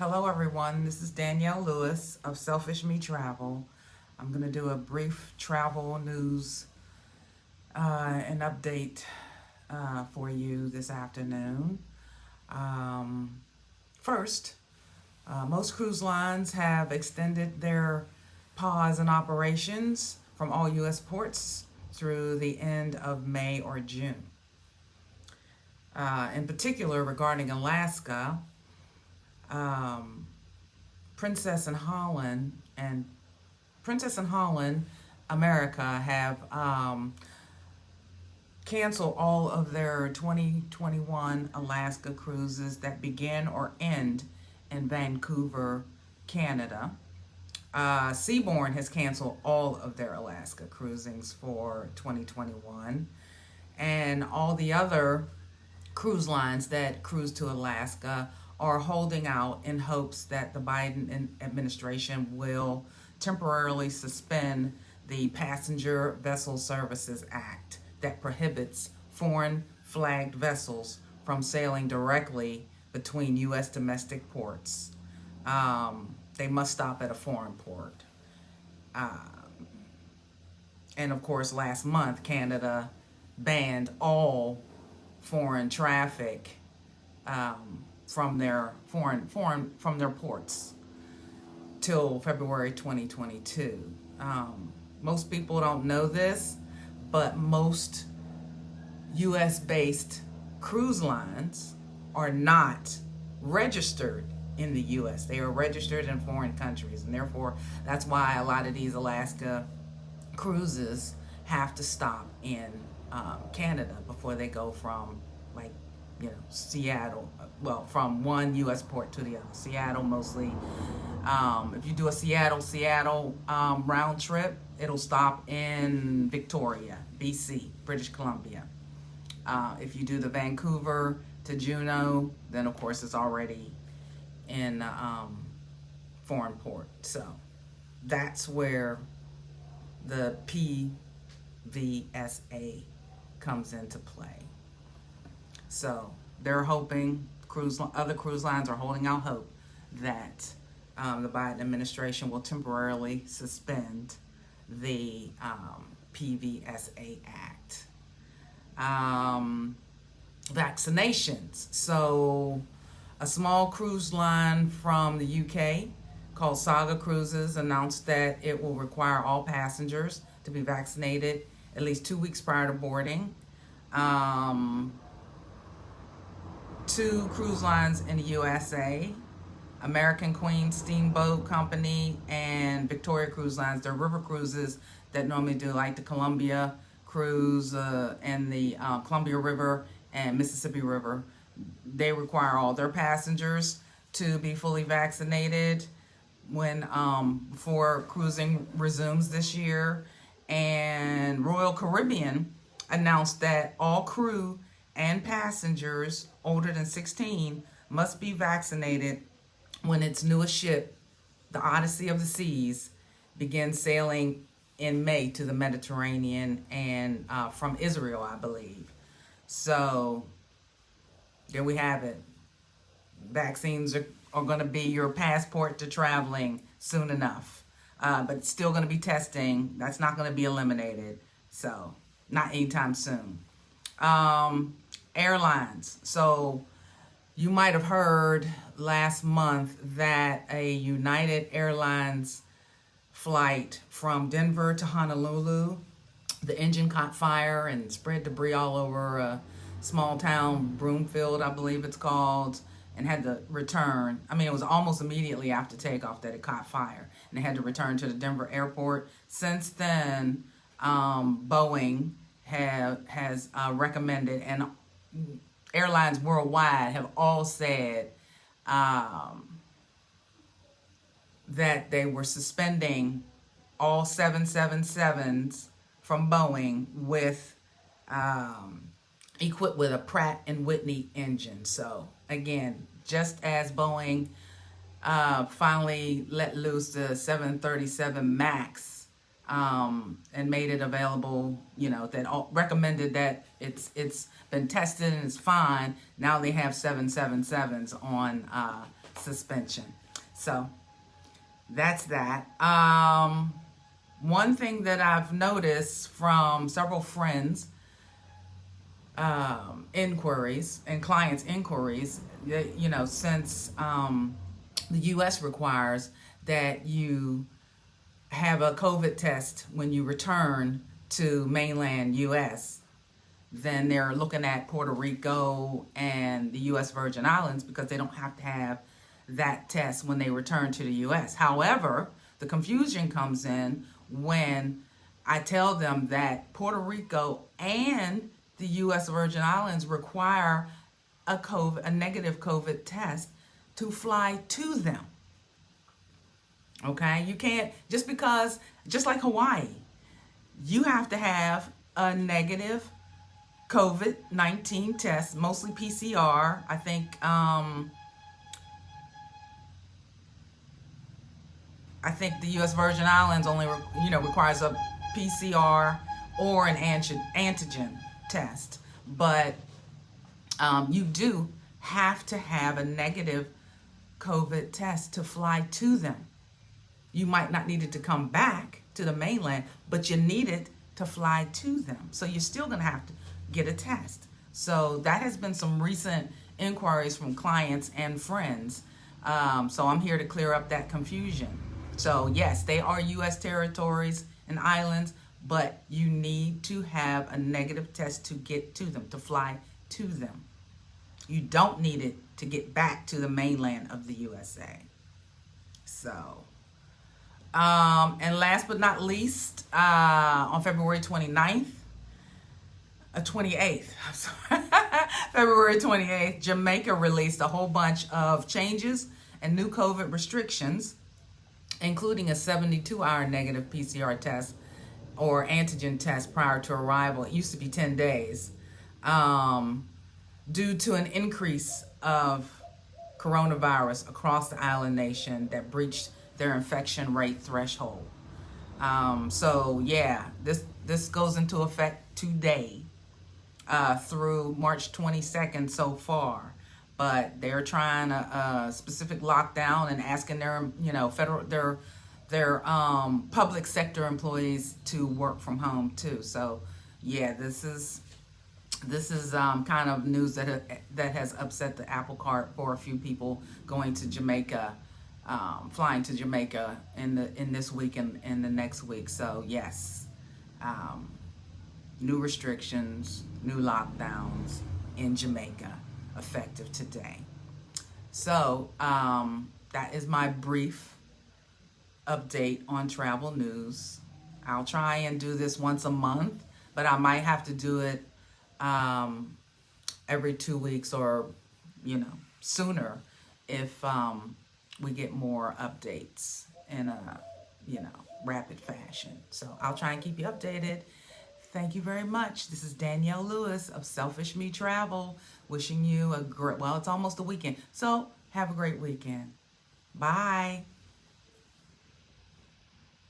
Hello everyone, this is Danielle Lewis of Selfish Me Travel. I'm going to do a brief travel news and update for you this afternoon. First, most cruise lines have extended their pause in operations from all U.S. ports through the end of May or June. In particular, regarding Alaska, Princess and Holland, America have canceled all of their 2021 Alaska cruises that begin or end in Vancouver, Canada. Seabourn has canceled all of their Alaska cruisings for 2021, and all the other cruise lines that cruise to Alaska are holding out in hopes that the Biden administration will temporarily suspend the Passenger Vessel Services Act that prohibits foreign flagged vessels from sailing directly between U.S. domestic ports. They must stop at a foreign port. And of course, last month, Canada banned all foreign traffic from their from their ports till February 2022. Most people don't know this, but most U.S.-based cruise lines are not registered in the U.S. They are registered in foreign countries, and therefore that's why a lot of these Alaska cruises have to stop in Canada before they go from, like, Seattle, from one U.S. port to the other. Seattle mostly. If you do a Seattle round trip, it'll stop in Victoria, BC, British Columbia. If you do the Vancouver to Juneau, then of course it's already in foreign port. So that's where the PVSA comes into play. So they're hoping, other cruise lines are holding out hope that the Biden administration will temporarily suspend the PVSA Act. Vaccinations. So a small cruise line from the UK called Saga Cruises announced that it will require all passengers to be vaccinated at least 2 weeks prior to boarding. Two cruise lines in the USA, American Queen Steamboat Company and Victoria Cruise Lines, they're river cruises that normally do like the Columbia cruise and the Columbia River and Mississippi River. They require all their passengers to be fully vaccinated when before cruising resumes this year. And Royal Caribbean announced that all crew and passengers older than 16 must be vaccinated when its newest ship, the Odyssey of the Seas, begins sailing in May to the Mediterranean and from Israel, I believe. So there we have it. Vaccines are going to be your passport to traveling soon enough. But it's still going to be testing. That's not going to be eliminated. So not anytime soon. Airlines. So you might have heard last month that a United Airlines flight from Denver to Honolulu, the engine caught fire and spread debris all over a small town, Broomfield, I believe it's called, and had to return. I mean, it was almost immediately after takeoff that it caught fire, and they had to return to the Denver airport. Since then, Boeing has recommended, and airlines worldwide have all said that they were suspending all 777s from Boeing with equipped with a Pratt Whitney engine. So again, just as Boeing finally let loose the 737 MAX and made it available, that recommended that it's been tested and it's fine. Now they have 777s on suspension. So that's that. One thing that I've noticed from several friends' inquiries and clients' inquiries, that, you know, since the U.S. requires that you have a COVID test when you return to mainland U.S., then they're looking at Puerto Rico and the U.S. Virgin Islands because they don't have to have that test when they return to the U.S. However, the confusion comes in when I tell them that Puerto Rico and the U.S. Virgin Islands require a negative COVID test to fly to them. Okay? You can't, just like Hawaii, you have to have a negative COVID-19 test, mostly PCR. I think the U.S. Virgin Islands only requires a PCR or an antigen test, but you do have to have a negative COVID test to fly to them. You might not need it to come back to the mainland, but you need it to fly to them. So you're still going to have to get a test. So that has been some recent inquiries from clients and friends. So I'm here to clear up that confusion. So yes, they are U.S. territories and islands, but you need to have a negative test to get to them, to fly to them. You don't need it to get back to the mainland of the USA. So, and last but not least, on February 28th, February 28th, Jamaica released a whole bunch of changes and new COVID restrictions, including a 72-hour negative PCR test or antigen test prior to arrival. It used to be 10 days, due to an increase of coronavirus across the island nation that breached their infection rate threshold. So yeah, this goes into effect today, through March 22nd so far. But they're trying a specific lockdown and asking their public sector employees to work from home too. So yeah, this is kind of news that has upset the apple cart for a few people going to Jamaica, flying to Jamaica in this week and in the next week. So yes, new restrictions, new lockdowns in Jamaica, effective today. So that is my brief update on travel news. I'll try and do this once a month, but I might have to do it every 2 weeks or sooner if we get more updates in a rapid fashion. So I'll try and keep you updated. Thank you very much. This is Danielle Lewis of Selfish Me Travel, wishing you a great, well, it's almost the weekend, so have a great weekend. Bye.